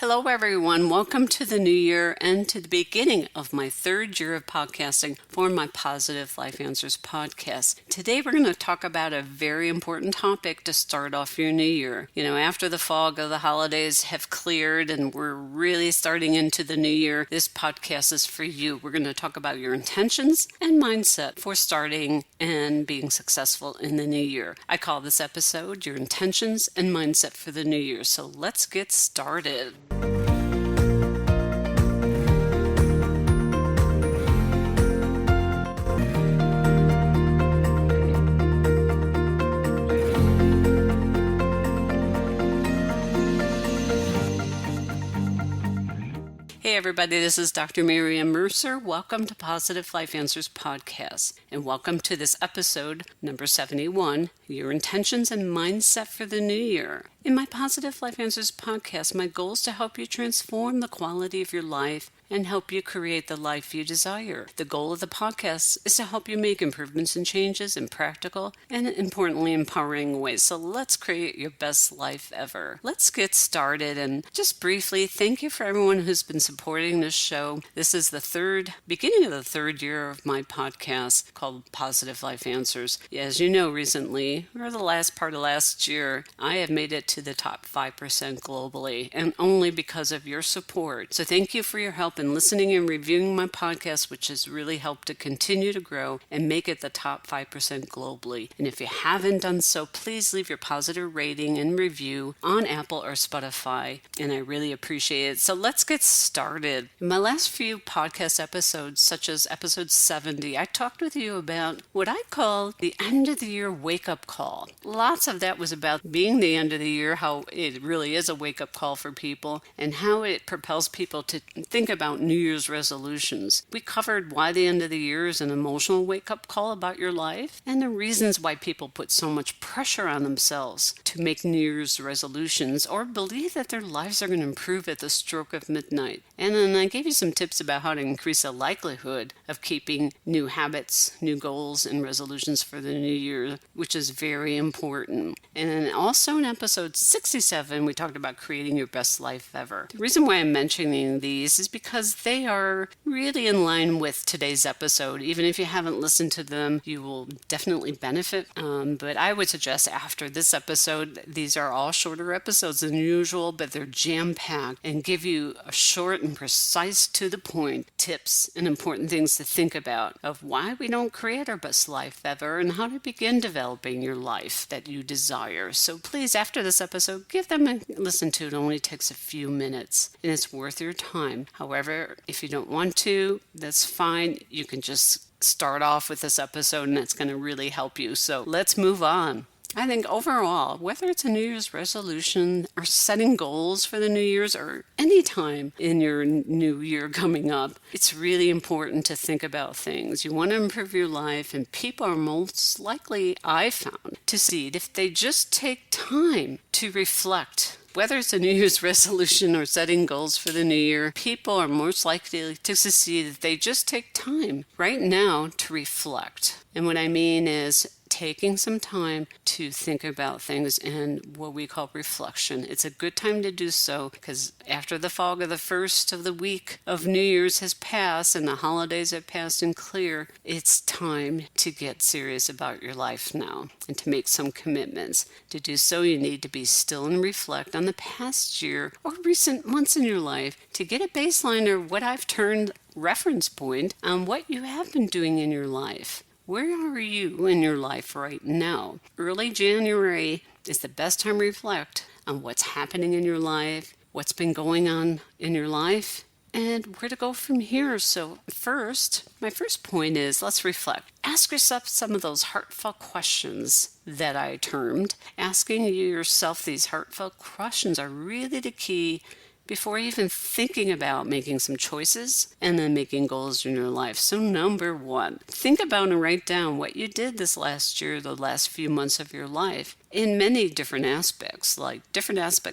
Hello, everyone. Welcome to the new year and to the beginning of my third year of podcasting for my Positive Life Answers podcast. Today, we're going to talk about a very important topic to start off your new year. After the fog of the holidays have cleared and we're really starting into the new year, this podcast is for you. We're going to talk about your intentions and mindset for starting and being successful in the new year. I call this episode Your Intentions and Mindset for the New Year. So let's get started. Hey everybody, this is Dr. Miriam Mercer. Welcome to Positive Life Answers podcast, and welcome to this episode number 71, Your Intentions and Mindset for the New Year. In my Positive Life Answers podcast, my goal is to help you transform the quality of your life and help you create the life you desire. The goal of the podcast is to help you make improvements and changes in practical and, importantly, empowering ways. So let's create your best life ever. Let's get started. And just briefly, thank you for everyone who's been supporting this show. This is the beginning of the third year of my podcast called Positive Life Answers. As you know, recently, or the last part of last year, I have made it to the top 5% globally, and only because of your support. So thank you for your help in listening and reviewing my podcast, which has really helped to continue to grow and make it the top 5% globally. And if you haven't done so, please leave your positive rating and review on Apple or Spotify, and I really appreciate it. So let's get started. In my last few podcast episodes, such as episode 70, I talked with you about what I call the end of the year wake-up call. Lots of that was about being the end of the year, how it really is a wake-up call for people, and how it propels people to think about New Year's resolutions. We covered why the end of the year is an emotional wake-up call about your life, and the reasons why people put so much pressure on themselves to make New Year's resolutions or believe that their lives are going to improve at the stroke of midnight. And then I gave you some tips about how to increase the likelihood of keeping new habits, new goals, and resolutions for the new year, which is very important. And then also in episode 67, we talked about creating your best life ever. The reason why I'm mentioning these is because they are really in line with today's episode. Even if you haven't listened to them, you will definitely benefit. But I would suggest after this episode, these are all shorter episodes than usual, but they're jam-packed and give you a short and precise to the point tips and important things to think about of why we don't create our best life ever and how to begin developing your life that you desire. So please, after this episode, give them a listen to. It only takes a few minutes and it's worth your time. However, if you don't want to, that's fine. You can just start off with this episode and that's going to really help you. So let's move on. I think overall, whether it's a New Year's resolution or setting goals for the New Year's or any time in your new year coming up, it's really important to think about things. You want to improve your life, and people are most likely, I found, to succeed if they just take time to reflect. Whether it's a New Year's resolution or setting goals for the new year, people are most likely to succeed if they just take time right now to reflect. And what I mean is taking some time to think about things and what we call reflection. It's a good time to do so because after the fog of the first of the week of New Year's has passed and the holidays have passed and clear, it's time to get serious about your life now and to make some commitments. To do so, you need to be still and reflect on the past year or recent months in your life to get a baseline or what I've termed reference point on what you have been doing in your life. Where are you in your life right now? Early January is the best time to reflect on what's happening in your life, what's been going on in your life, and where to go from here. So my first point is let's reflect. Ask yourself some of those heartfelt questions that I termed. Asking yourself these heartfelt questions are really the key before even thinking about making some choices and then making goals in your life. So number one, think about and write down what you did this last year, the last few months of your life in many different aspects,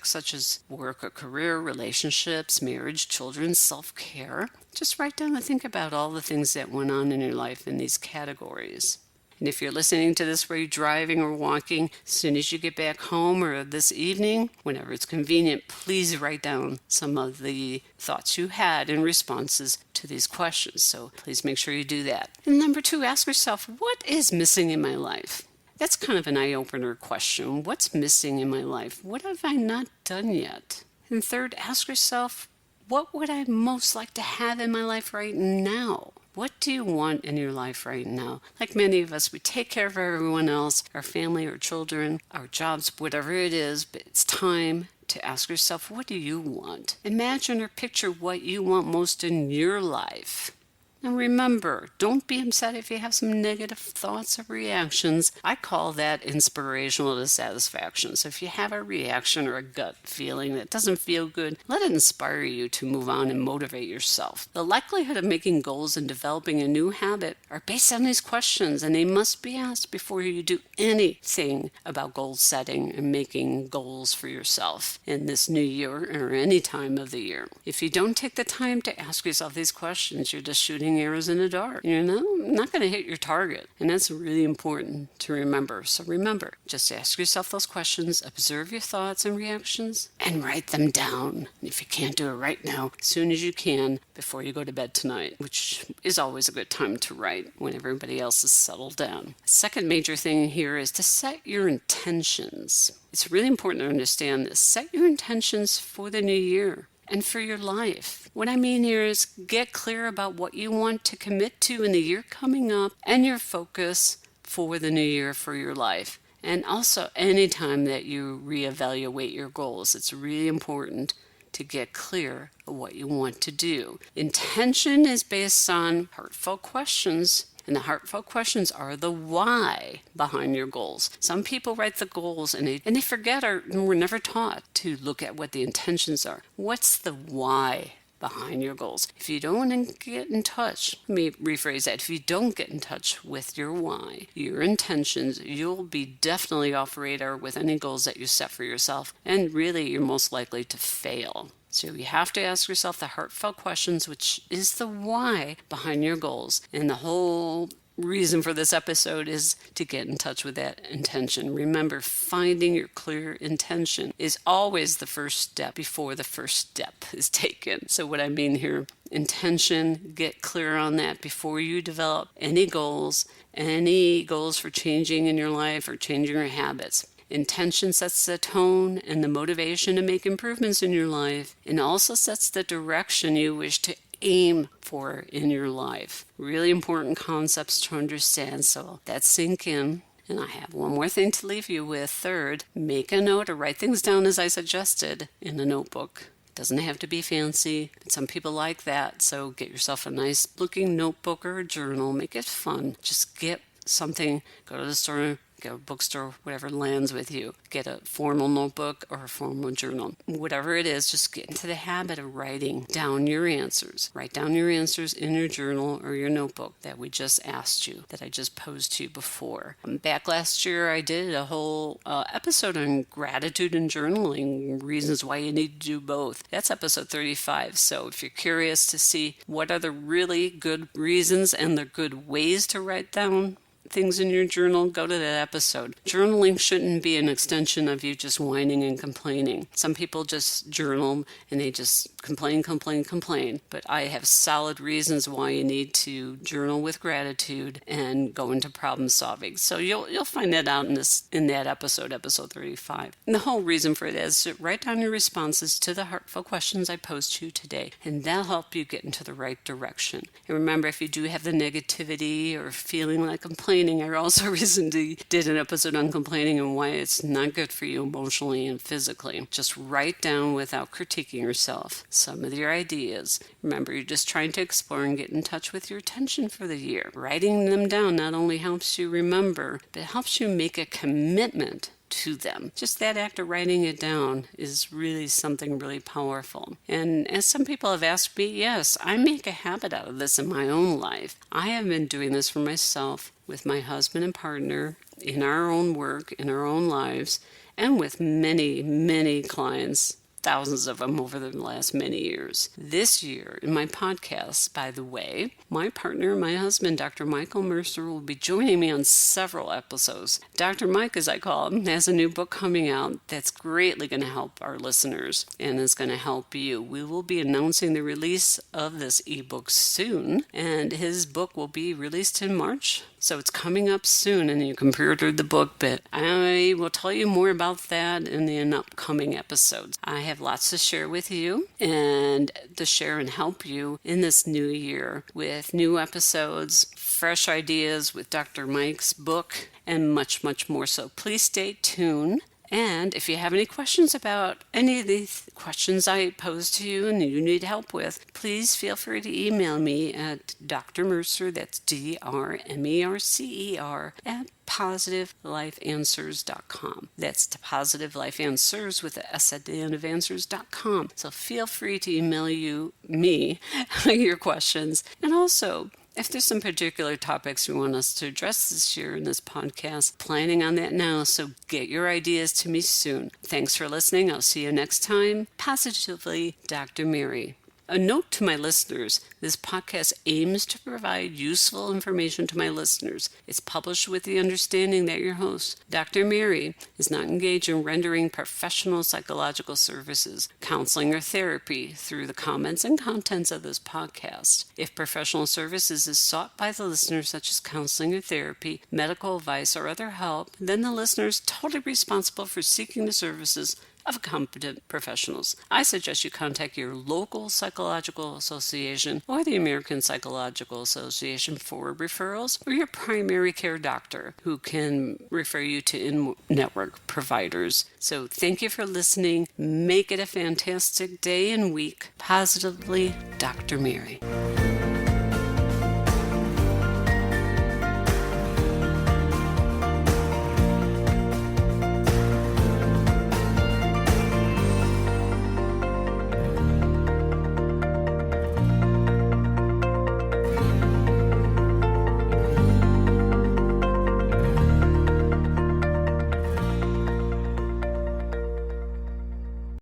such as work or career, relationships, marriage, children, self-care. Just write down and think about all the things that went on in your life in these categories. And if you're listening to this while you're driving or walking, as soon as you get back home or this evening, whenever it's convenient, please write down some of the thoughts you had in responses to these questions. So please make sure you do that. And number 2, ask yourself, what is missing in my life? That's kind of an eye-opener question. What's missing in my life? What have I not done yet? And third, ask yourself, what would I most like to have in my life right now? What do you want in your life right now? Like many of us, we take care of everyone else, our family, our children, our jobs, whatever it is, but it's time to ask yourself, what do you want? Imagine or picture what you want most in your life. And remember, don't be upset if you have some negative thoughts or reactions. I call that inspirational dissatisfaction. So if you have a reaction or a gut feeling that doesn't feel good, let it inspire you to move on and motivate yourself. The likelihood of making goals and developing a new habit are based on these questions, and they must be asked before you do anything about goal setting and making goals for yourself in this new year or any time of the year. If you don't take the time to ask yourself these questions, you're just shooting arrows in the dark. You're not going to hit your target. And that's really important to remember. So remember, just ask yourself those questions, observe your thoughts and reactions, and write them down. And if you can't do it right now, as soon as you can before you go to bed tonight, which is always a good time to write when everybody else is settled down. Second major thing here is to set your intentions. It's really important to understand this. Set your intentions for the new year and for your life. What I mean here is get clear about what you want to commit to in the year coming up and your focus for the new year for your life. And also, anytime that you reevaluate your goals, it's really important to get clear of what you want to do. Intention is based on heartfelt questions. And the heartfelt questions are the why behind your goals. Some people write the goals and they forget or were never taught to look at what the intentions are. What's the why behind your goals? If you don't get in touch, let me rephrase that. If you don't get in touch with your why, your intentions, you'll be definitely off radar with any goals that you set for yourself. And really, you're most likely to fail. So you have to ask yourself the heartfelt questions, which is the why behind your goals. And the whole reason for this episode is to get in touch with that intention. Remember, finding your clear intention is always the first step before the first step is taken. So what I mean here, intention, get clear on that before you develop any goals for changing in your life or changing your habits. Intention sets the tone and the motivation to make improvements in your life, and also sets the direction you wish to aim for in your life. Really important concepts to understand, so that sink in. And I have one more thing to leave you with. Third, make a note or write things down as I suggested in a notebook. It doesn't have to be fancy. Some people like that, so get yourself a nice looking notebook or a journal. Make it fun. Just get something, go to the store, go to a bookstore, whatever lands with you. Get a formal notebook or a formal journal. Whatever it is, just get into the habit of writing down your answers. Write down your answers in your journal or your notebook that we just asked you, that I just posed to you before. Back last year, I did a whole episode on gratitude and journaling, reasons why you need to do both. That's episode 35. So if you're curious to see what are the really good reasons and the good ways to write down things in your journal, go to that episode. Journaling shouldn't be an extension of you just whining and complaining. Some people just journal and they just complain. But I have solid reasons why you need to journal with gratitude and go into problem solving. So you'll find that out in that episode 35. And the whole reason for it is to write down your responses to the heartfelt questions I posed to you today, and that'll help you get into the right direction. And remember, if you do have the negativity or feeling like complaining, I also recently did an episode on complaining and why it's not good for you emotionally and physically. Just write down without critiquing yourself some of your ideas. Remember, you're just trying to explore and get in touch with your intention for the year. Writing them down not only helps you remember, but it helps you make a commitment to them. Just that act of writing it down is really something really powerful. And as some people have asked me, yes, I make a habit out of this in my own life. I have been doing this for myself, with my husband and partner, in our own work, in our own lives, and with many, many clients thousands of them over the last many years. This year, in my podcast, by the way, my partner, my husband, Dr. Michael Mercer, will be joining me on several episodes. Dr. Mike, as I call him, has a new book coming out that's greatly going to help our listeners and is going to help you. We will be announcing the release of this ebook soon, and his book will be released in March. So it's coming up soon, and you can pre-order the book, but I will tell you more about that in the upcoming episodes. I have lots to share with you and to share and help you in this new year with new episodes, fresh ideas with Dr. Mike's book, and much, much more. So please stay tuned. And if you have any questions about any of these questions I pose to you and you need help with, please feel free to email me at Dr. Mercer, that's DrMercer, at PositiveLifeAnswers.com. That's to Positive Life Answers with the S at the end of answers.com. So feel free to email me your questions. And also, if there's some particular topics you want us to address this year in this podcast, planning on that now, so get your ideas to me soon. Thanks for listening. I'll see you next time. Positively, Dr. Mary. A note to my listeners, this podcast aims to provide useful information to my listeners. It's published with the understanding that your host, Dr. Mary, is not engaged in rendering professional psychological services, counseling, or therapy through the comments and contents of this podcast. If professional services is sought by the listener, such as counseling or therapy, medical advice, or other help, then the listener is totally responsible for seeking the services of competent professionals. I suggest you contact your local psychological association or the American Psychological Association for referrals, or your primary care doctor who can refer you to in-network providers. So thank you for listening. Make it a fantastic day and week. Positively, Dr. Mary.